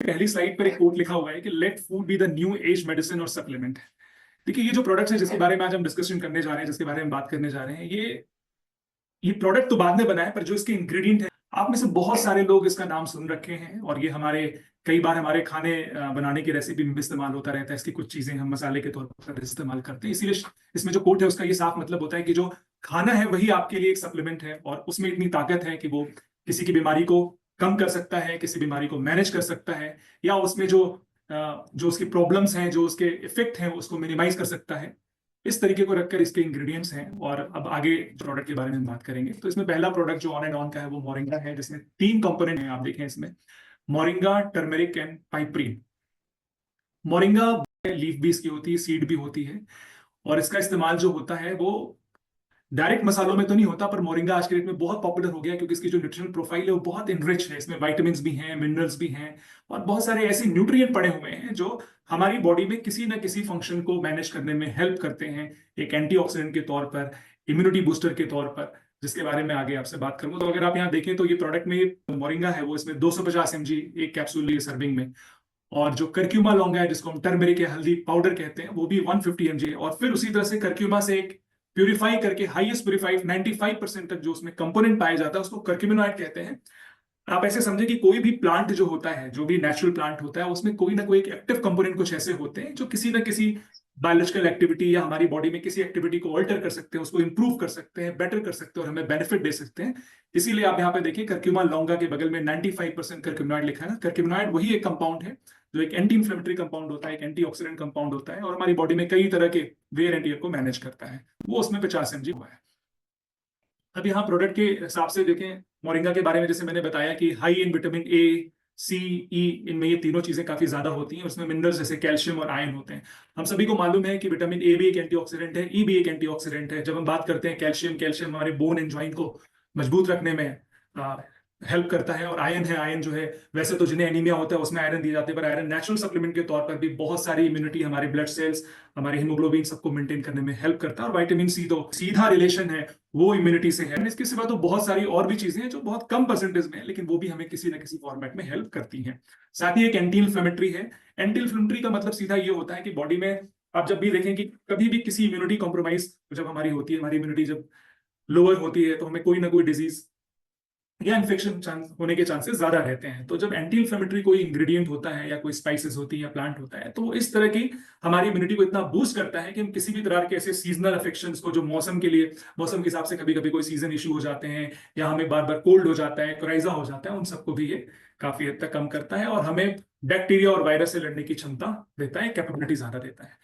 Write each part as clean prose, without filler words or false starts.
पहली स्लाइड पर एक कोट लिखा हुआ है कि let food be the new age medicine और सप्लीमेंट। देखिए, ये जो प्रोडक्ट्स हैं जिसके बारे में आज हम डिस्कशन करने जा रहे हैं, जिसके बारे में बात करने जा रहे हैं, ये प्रोडक्ट तो बाद में बना है, पर जो इसके इंग्रेडिएंट है, आप में से बहुत सारे लोग इसका नाम सुन रखे हैं और ये हमारे कई बार हमारे खाने बनाने की रेसिपी में भी इस्तेमाल होता रहता है। इसकी कुछ चीजें हम मसाले के तौर पर इस्तेमाल करते हैं। इसीलिए इसमें जो कोट है उसका ये साफ मतलब होता है कि जो खाना है वही आपके लिए एक सप्लीमेंट है और उसमें इतनी ताकत है कि वो किसी की बीमारी को कम कर सकता है, किसी बीमारी को मैनेज कर सकता है, या उसमें जो उसकी प्रॉब्लम्स हैं, जो उसके इफेक्ट हैं, उसको मिनिमाइज कर सकता है। इस तरीके को रखकर इसके इंग्रेडिएंट्स हैं। और अब आगे प्रोडक्ट के बारे में हम बात करेंगे। तो इसमें पहला प्रोडक्ट जो ऑन एंड ऑन का है वो मोरिंगा है, जिसमें 3 कंपोनेंट हैं। आप देखें इसमें moringa, turmeric and piperine. Moringa leaf भी इसकी होती है, सीड भी होती है, और इसका इस्तेमाल जो होता है वो डायरेक्ट मसालों में तो नहीं होता, पर मोरिंगा आज के डेट में बहुत पॉपुलर हो गया है क्योंकि इसकी जो न्यूट्रिशनल प्रोफाइल है वो बहुत इनरिच है। इसमें वाइटामिन भी हैं, मिनरल्स भी हैं, और बहुत सारे ऐसे न्यूट्रिएंट पड़े हुए हैं जो हमारी बॉडी में किसी ना किसी फंक्शन को मैनेज करने में हेल्प करते हैं, एक एंटीऑक्सीडेंट के तौर पर, इम्यूनिटी बूस्टर के तौर पर, जिसके बारे में आगे आपसे बात करूंगा। तो अगर आप यहाँ देखें तो ये प्रोडक्ट में ये मोरिंगा है वो इसमें 250 mg एक कैप्सूल है सर्विंग में, और जो करक्यूमा लौंगा है जिसको हम टर्मेरिक या हल्दी पाउडर कहते हैं वो भी 150 mg है। और फिर उसी तरह से करक्यूमा से एक प्यूरिफाई करके हाईएस्ट प्यूरिफाइड 95% तक जो उसमें कंपोनेंट पाया जाता है उसको करक्यूमिनॉइड कहते हैं। आप ऐसे समझे कि कोई भी प्लांट जो होता है, जो भी नेचुरल प्लांट होता है, उसमें कोई ना कोई एक एक्टिव कंपोनेंट कुछ ऐसे होते हैं जो किसी ना किसी बायोलॉजिकल एक्टिविटी या हमारी बॉडी में किसी एक्टिविटी को ऑल्टर कर सकते हैं, उसको इंप्रूव कर सकते हैं, बेटर कर सकते हैं और हमें बेनिफिट दे सकते हैं। इसीलिए आप यहाँ पे देखिए करक्यूमा लौंगा के बगल में 95% करक्यूमिनॉइड लिखा है। करक्यूमिनॉइड वही एक कंपाउंड है जो एक एंटी इंफ्लेमेटरी कंपाउंड होता है, एक एंटीऑक्सीडेंट कंपाउंड होता है, और हमारी बॉडी में कई तरह के वेयर एंड टियर को मैनेज करता है। वो उसमें 50 mg हुआ है। अब यहाँ प्रोडक्ट के हिसाब से देखें, मोरिंगा के बारे में जैसे मैंने बताया कि हाई इन विटामिन ए, सी, ई, इनमें ये तीनों चीजें काफी ज्यादा होती हैं। उसमें मिनरल्स जैसे कैल्शियम और आयरन होते हैं। हम सभी को मालूम है कि विटामिन ए भी एक एंटीऑक्सीडेंट है, ई भी एक एंटीऑक्सीडेंट है। जब हम बात करते हैं कैल्शियम, कैल्शियम हमारे बोन एंड जॉइंट को मजबूत रखने में हेल्प करता है। और आयरन है, आयरन जो है, वैसे तो जिन्हें एनीमिया होता है उसमें आयरन दिए जाते हैं, पर आयरन नेचुरल सप्लीमेंट के तौर पर भी बहुत सारी इम्यूनिटी, हमारे ब्लड सेल्स, हमारे हीमोग्लोबिन सबको मेंटेन करने में हेल्प करता है। और विटामिन सी तो सीधा रिलेशन है वो इम्यूनिटी से है। इसके सिवा तो बहुत सारी और भी चीजें हैं जो बहुत कम परसेंटेज में है, लेकिन वो भी हमें किसी ना किसी फॉर्मेट में हेल्प करती हैं। साथ ही एक एंटी इन्फ्लेमेटरी है। एंटी इन्फ्लेमेटरी का मतलब सीधा ये होता है कि बॉडी में आप जब भी देखें कि कभी भी किसी इम्यूनिटी कॉम्प्रोमाइज जब हमारी होती है, हमारी इम्यूनिटी जब लोअर होती है, तो हमें कोई ना कोई डिजीज या इन्फेक्शन होने के चांसेस ज्यादा रहते हैं। तो जब एंटी इन्फ्लेमेटरी कोई इंग्रेडिएंट होता है या कोई स्पाइसेस होती है या प्लांट होता है, तो वो इस तरह की हमारी इम्यूनिटी को इतना बूस्ट करता है कि हम किसी भी तरह के ऐसे सीजनल अफेक्शंस को, जो मौसम के लिए, मौसम के हिसाब से कभी कभी कोई सीजन इशू हो जाते हैं या हमें बार बार कोल्ड हो जाता है, कोराइजा हो जाता है, उन सबको भी ये काफी हद तक कम करता है और हमें बैक्टीरिया और वायरस से लड़ने की क्षमता देता है, कैपेबिलिटी ज्यादा देता है।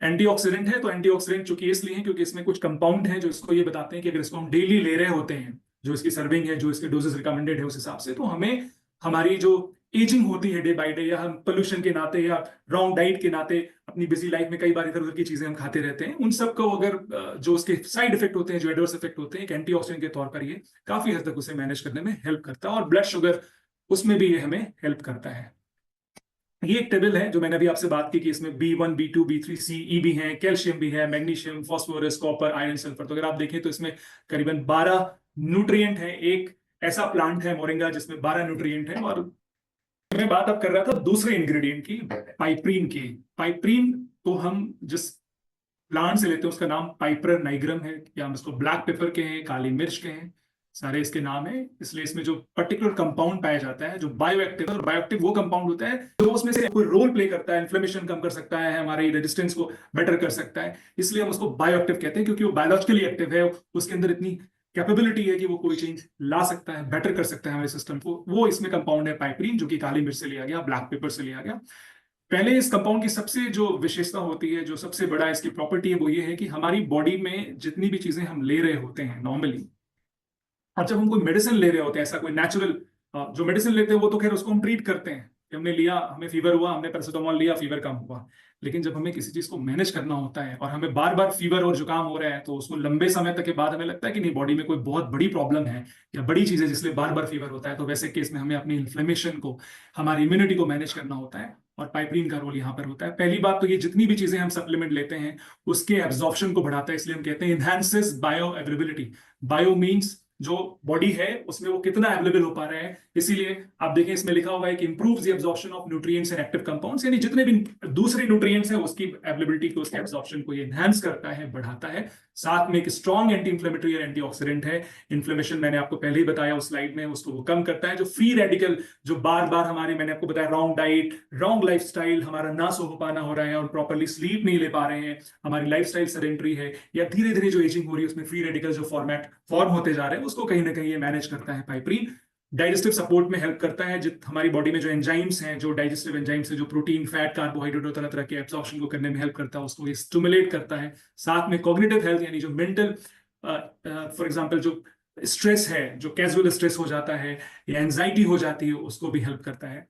एंटीऑक्सीडेंट है, तो एंटीऑक्सीडेंट चूंकि इसलिए है क्योंकि इसमें कुछ कंपाउंड हैं जो इसको ये बताते हैं कि अगर इसको हम डेली ले रहे होते हैं, जो इसकी सर्विंग है, जो इसके डोजेस रिकमेंडेड है उस हिसाब से, तो हमें हमारी जो एजिंग होती है डे बाय डे, या हम पोल्यूशन के नाते या रॉन्ग डाइट के नाते अपनी बिजी लाइफ में कई बार इधर उधर की चीजें हम खाते रहते हैं, उन सब को अगर जो उसके साइड इफेक्ट होते हैं, जो एडवर्स इफेक्ट होते हैं, एक एंटीऑक्सीडेंट के तौर पर ये काफी हद तक उसे मैनेज करने में हेल्प करता है। और ब्लड शुगर, उसमें भी ये हमें हेल्प करता है। ये एक टेबल है जो मैंने अभी आपसे बात की कि इसमें B1, B2, B3, C, E भी है, कैल्शियम भी है, magnesium, phosphorus, copper, iron, sulphur. तो अगर आप देखें तो इसमें करीबन 12 न्यूट्रिएंट है। एक ऐसा प्लांट है मोरिंगा जिसमें 12 न्यूट्रिएंट है। और मैं बात अब कर रहा था दूसरे इंग्रेडिएंट की, पाइपरीन की। पाइपरीन को हम जिस प्लांट से लेते हैं उसका नाम पाइपर नाइग्रम है, या हम इसको ब्लैक पेपर के हैं, काली मिर्च के हैं, सारे इसके नाम है। इसलिए इसमें जो पर्टिकुलर कंपाउंड पाया जाता है जो बायोएक्टिव है, और बायोएक्टिव वो कंपाउंड होता है जो उसमें से कोई रोल प्ले करता है, इन्फ्लेमेशन कम कर सकता है, हमारी रेजिस्टेंस को बेटर कर सकता है। इसलिए हम उसको बायोएक्टिव कहते हैं क्योंकि वो बायोलॉजिकली एक्टिव है, उसके अंदर इतनी कैपेबिलिटी है कि वो कोई चेंज ला सकता है, बेटर कर सकता है हमारे सिस्टम को। वो इसमें कंपाउंड है पाइपरीन, जो कि काली मिर्च से लिया गया, ब्लैक पेपर से लिया गया। पहले इस कंपाउंड की सबसे जो विशेषता होती है, जो सबसे बड़ा इसकी प्रॉपर्टी है, वो ये है कि हमारी बॉडी में जितनी भी चीजें हम ले रहे होते हैं नॉर्मली, और जब हम कोई मेडिसिन ले रहे होते हैं, ऐसा कोई नेचुरल जो मेडिसिन लेते हैं वो तो खैर उसको हम ट्रीट करते हैं कि हमने लिया, हमें फीवर हुआ, हमने पैरासिटामोल लिया, फीवर कम हुआ। लेकिन जब हमें किसी चीज को मैनेज करना होता है और हमें बार बार फीवर और जुकाम हो रहा है, तो उसको लंबे समय तक के बाद हमें लगता है कि नहीं, बॉडी में कोई बहुत बड़ी प्रॉब्लम है या बड़ी चीज है जिसलिए बार बार फीवर होता है। तो वैसे केस में हमें अपनी इन्फ्लेमेशन को, हमारी इम्यूनिटी को मैनेज करना होता है, और पाइपरीन का रोल यहाँ पर होता है। पहली बात तो ये जितनी भी चीजें हम सप्लीमेंट लेते हैं उसके एब्जॉर्प्शन को बढ़ाता है, इसलिए हम कहते हैं इनहैंसेस बायो अवेलेबिलिटी। बायो मीन्स जो बॉडी है उसमें वो कितना अवेलेबल हो पा रहा है। इसीलिए आप देखें इसमें लिखा हुआ है कि improves the absorption of nutrients and active compounds, यानी जितने भी दूसरे न्यूट्रिएंट्स हैं उसकी अवेलेबिलिटी को, उसके एब्जॉर्प्शन को ये एनहांस करता है, बढ़ाता है। साथ में एक स्ट्रॉन्ग एंटी इंफ्लेमेटरी और एंटीऑक्सीडेंट है। इन्फ्लेमेशन मैंने आपको पहले ही बताया उस स्लाइड में, उसको वो कम करता है। जो फ्री रेडिकल जो बार बार हमारे, मैंने आपको बताया, रॉन्ग डाइट, रॉन्ग लाइफस्टाइल, हमारा ना सो पाना हो रहा है और प्रॉपर्ली स्लीप नहीं ले पा रहे हैं, हमारी लाइफस्टाइल सेडेंटरी है, या धीरे धीरे जो एजिंग हो रही है उसमें फ्री रेडिकल जो फॉर्म होते जा रहे हैं, उसको कहीं ना कहीं ये मैनेज करता है पाइपरीन। डाइजेस्टिव सपोर्ट में हेल्प करता है, जित हमारी बॉडी में जो एंजाइम्स हैं, जो डाइजेस्टिव एंजाइम्स है, जो प्रोटीन, फैट, कार्बोहाइड्रेट और तरह तरह के एब्जॉर्प्शन को करने में हेल्प करता है, उसको ये स्टिमुलेट करता है। साथ में कॉग्निटिव हेल्थ, यानी जो मेंटल, फॉर एग्जांपल जो स्ट्रेस है, जो कैजुअल स्ट्रेस हो जाता है या एंजाइटी हो जाती है, उसको भी हेल्प करता है।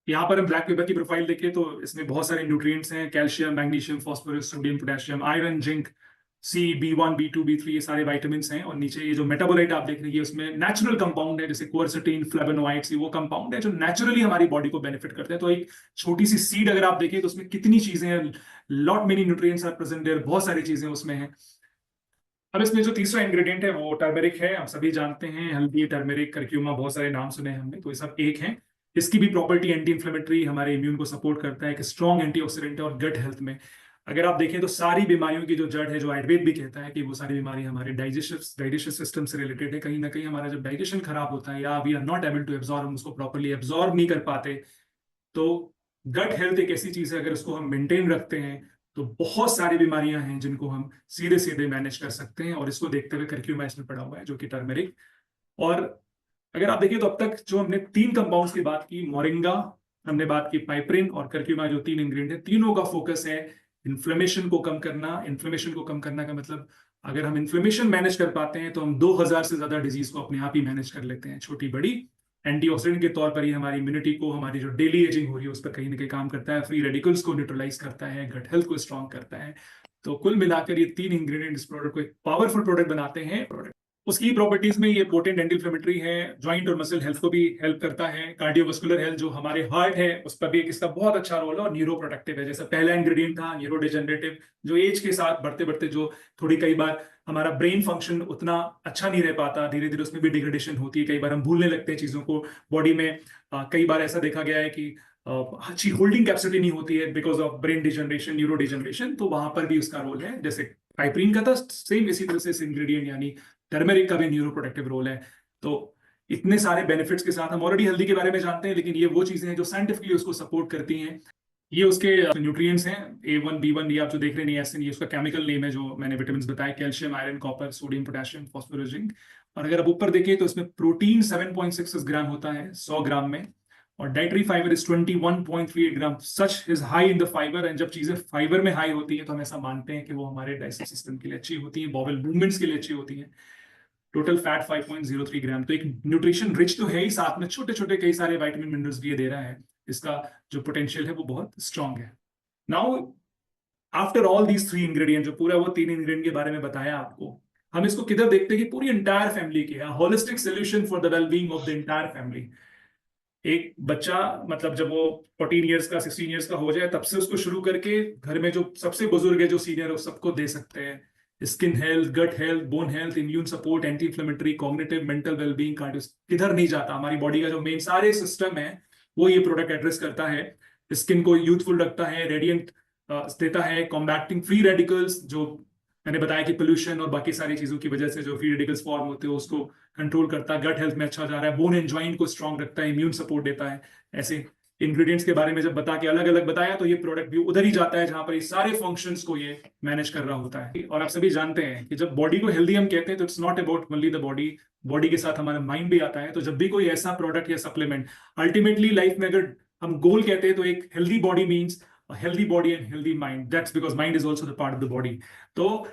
यहाँ पर हम ब्लैक पेपर की प्रोफाइल देखें तो इसमें बहुत सारे न्यूट्रिएंट्स हैं, calcium, magnesium, phosphorus, sodium, potassium, iron, zinc, C, B1, B2, B3, ये सारे विटामिन हैं। और नीचे ये जो मेटाबोलाइट आप देख रहे हैं उसमें नेचुरल कंपाउंड है, जैसे क्वरसेटीन, फ्लेवोनोइड्स, वो कंपाउंड है जो नेचुरली हमारी बॉडी को बेनिफिट करते हैं। तो एक छोटी सी सीड अगर आप देखें तो उसमें कितनी चीजें हैं, lot many nutrients are present there, बहुत सारी चीजें उसमें हैं। अब इसमें जो तीसरा इंग्रेडिएंट है वो टर्मेरिक है। हम सभी जानते हैं हल्दी, टर्मेरिक, करक्यूमा, बहुत सारे नाम सुने हैं हमने, तो ये सब एक है। इसकी भी प्रॉपर्टी एंटी इंफ्लेमेटरी, हमारे इम्यून को सपोर्ट करता है, एक स्ट्रॉन्ग एंटीऑक्सीडेंट है। और गट हेल्थ में अगर आप देखें तो सारी बीमारियों की जो जड़ है, जो आयुर्वेद भी कहता है कि वो सारी बीमारी हमारे डाइजेशन सिस्टम से रिलेटेड है। कहीं ना कहीं हमारा जब डाइजेशन खराब होता है या we are not able to absorb, हम उसको प्रॉपर्ली एब्जॉर्ब नहीं कर पाते, तो गट हेल्थ एक ऐसी चीज है, अगर उसको हम मेंटेन रखते हैं तो बहुत सारी बीमारियां हैं जिनको हम सीधे सीधे मैनेज कर सकते हैं। और इसको देखते हुए करक्यूमा इसमें पड़ा हुआ है, जो कि टर्मेरिक। और अगर आप देखिए तो अब तक जो हमने 3 कंपाउंड्स की बात की, मोरिंगा, हमने बात की पाइपरिन और करक्यूमा, जो 3 इंग्रेडिएंट है, तीनों का फोकस है इन्फ्लेमेशन को कम करना। इन्फ्लेमेशन को कम करना का मतलब, अगर हम इन्फ्लेमेशन मैनेज कर पाते हैं तो हम 2000 से ज्यादा डिजीज को अपने आप ही मैनेज कर लेते हैं, छोटी बड़ी। एंटीऑक्सीडेंट के तौर पर ये हमारी इम्यूनिटी को, हमारी जो डेली एजिंग हो रही है उस पर कहीं ना कहीं काम करता है, फ्री रेडिकल्स को न्यूट्रलाइज करता है, गट हेल्थ को स्ट्रॉन्ग करता है। तो कुल मिलाकर ये 3 इंग्रेडिएंट इस प्रोडक्ट को एक पावरफुल प्रोडक्ट बनाते हैं। उसकी प्रॉपर्टीज में ये पोटेंट एंटी इन्फ्लेमेटरी है, जॉइंट और मसल हेल्थ को भी हेल्प करता है, कार्डियोवास्कुलर हेल्थ, जो हमारे हार्ट है उस पर भी इसका बहुत अच्छा रोल है, और न्यूरो प्रोटेक्टिव है। जैसा पहला इंग्रेडिएंट था न्यूरो डिजेनरेटिव, जो एज के साथ बढ़ते बढ़ते जो थोड़ी, कई बार हमारा ब्रेन फंक्शन उतना अच्छा नहीं रह पाता, धीरे धीरे उसमें भी डिग्रेडेशन होती है, कई बार हम भूलने लगते हैं चीजों को बॉडी में। कई बार ऐसा देखा गया है कि अच्छी होल्डिंग कैपेसिटी नहीं होती है because of brain degeneration, neuro degeneration, तो वहां पर भी उसका रोल है। जैसे पाइपरीन का था सेम इसी तरह से इस इंग्रेडिएंट यानी टर्मेरिक का भी न्यूरो प्रोटेक्टिव रोल है। तो इतने सारे बेनिफिट्स के साथ हम ऑलरेडी हल्दी के बारे में जानते हैं, लेकिन ये वो चीजें हैं जो साइंटिफिकली उसको सपोर्ट करती हैं। ये उसके न्यूट्रिएंट्स हैं, A1, B1, ये आप जो देख रहे हैं नियासिन, ये उसका केमिकल नेम है जो मैंने विटामिन बताया, calcium, iron, copper, sodium, potassium, phosphorus, zinc. और अगर आप ऊपर देखिए तो इसमें प्रोटीन 7.66 ग्राम होता है 100 ग्राम में, और dietary fibre is 21.38 gram. Such is high in the fibre, and जब चीजें फाइबर में हाई होती है तो हम ऐसा मानते हैं कि वो हमारे डाइजेस्टिव सिस्टम के लिए अच्छी होती है, बॉवल मूवमेंट्स के लिए अच्छी होती है। टोटल फैट 5.03 ग्राम, तो एक न्यूट्रिशन रिच तो है ही, साथ में छोटे छोटे कई सारे विटामिन मिनरल्स भी ये दे रहा है। इसका जो पोटेंशियल है वो बहुत स्ट्रांग है। Now after all these 3 ingredient, जो पूरा वो 3 इंग्रेडिएंट के बारे में बताया आपको, हम इसको किधर देखते हैं कि पूरी एंटायर फैमिली की है, holistic solution for the wellbeing of the entire family. एक बच्चा, मतलब जब वो 14 ईयर्स का, 16 ईयर्स का हो जाए, तब से उसको शुरू करके घर में जो सबसे बुजुर्ग है, जो सीनियर है, सबको दे सकते हैं। Skin health, gut health, bone health, immune support, anti inflammatory, cognitive, mental wellbeing, cardio, किधर नहीं जाता। हमारी बॉडी का जो मेन सारे सिस्टम है वो ये प्रोडक्ट एड्रेस करता है। स्किन को यूथफुल रखता है, रेडियंट देता है, कॉम्बैक्टिंग फ्री रेडिकल्स, जो मैंने बताया कि पोल्यूशन और बाकी सारी चीजों की वजह से जो फ्री रेडिकल्स फॉर्म होते हैं उसको कंट्रोल करता है, गट हेल्थ में अच्छा जा रहा है, बोन एंड जॉइंट को स्ट्रॉन्ग रखता है, इम्यून सपोर्ट देता है। ऐसे इंग्रेडिएंट्स के बारे में जब बता के अलग अलग बताया तो ये प्रोडक्ट भी उधर ही जाता है जहां पर ये सारे फंक्शंस को ये मैनेज कर रहा होता है। और आप सभी जानते हैं कि जब बॉडी को हेल्दी हम कहते हैं तो it's not about only the body, body के साथ हमारा माइंड भी आता है। तो जब भी कोई ऐसा प्रोडक्ट या सप्लीमेंट, अल्टीमेटली लाइफ में अगर हम गोल कहते हैं तो एक healthy body means healthy body and healthy mind, that's because mind is also the part of the body. तो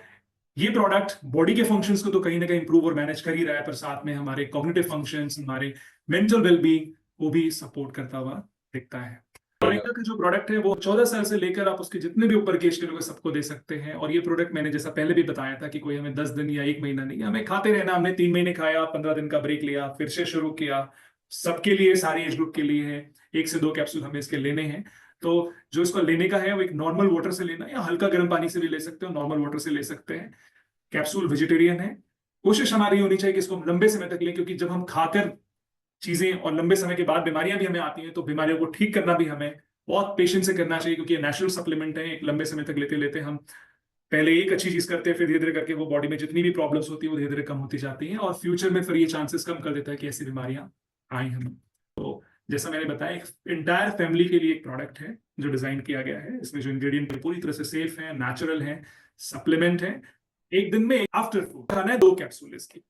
ये प्रोडक्ट बॉडी के फंक्शंस को तो कहीं ना कहीं इंप्रूव और मैनेज कर ही रहा है, पर साथ में हमारे कॉग्निटिव फंक्शंस, हमारे मेंटल वेलबींग को भी सपोर्ट करता हुआ दिखता है। मोरिंगा का जो प्रोडक्ट है वो 14 साल से लेकर आप उसके जितने भी ऊपर के एज के लोग सबको दे सकते हैं। और ये प्रोडक्ट मैंने जैसा पहले भी बताया था कि कोई हमें 10 दिन या 1 महीना नहीं, हमें खाते रहना। हमने 3 महीने खाया, 15 दिन का ब्रेक लिया, फिर से शुरू किया। सबके लिए, सारी एज ग्रुप के लिए है। 1 से 2 कैप्सूल हमें इसके लेने हैं। तो जो इसको लेने का है वो एक नॉर्मल वाटर से लेना, या हल्का गर्म पानी से भी ले सकते हो, नॉर्मल वाटर से ले सकते हैं। कैप्सूल वेजिटेरियन है, कोशिश हमारी होनी चाहिए कि इसको हम लंबे समय तक लें, क्योंकि जब हम खाकर चीजें और लंबे समय के बाद बीमारियां भी हमें आती हैं, तो बीमारियों को ठीक करना भी हमें बहुत पेशेंस से करना चाहिए, क्योंकि ये नेचुरल सप्लीमेंट है। एक लंबे समय तक लेते लेते हम पहले एक अच्छी चीज करते हैं, फिर धीरे धीरे करके वो बॉडी में जितनी भी प्रॉब्लम्स होती है वो धीरे धीरे कम होती जाती हैं, और फ्यूचर में फिर ये चांसेस कम कर देता है कि ऐसी बीमारियां आए हमें। तो जैसा मैंने बताया, एक इंटायर फैमिली के लिए एक प्रोडक्ट है जो डिजाइन किया गया है। इसमें जो इंग्रेडिएंट पूरी तरह से सेफ है, नेचुरल है, सप्लीमेंट है। एक दिन में आफ्टर फूड खाना है 2 कैप्सूल इसकी।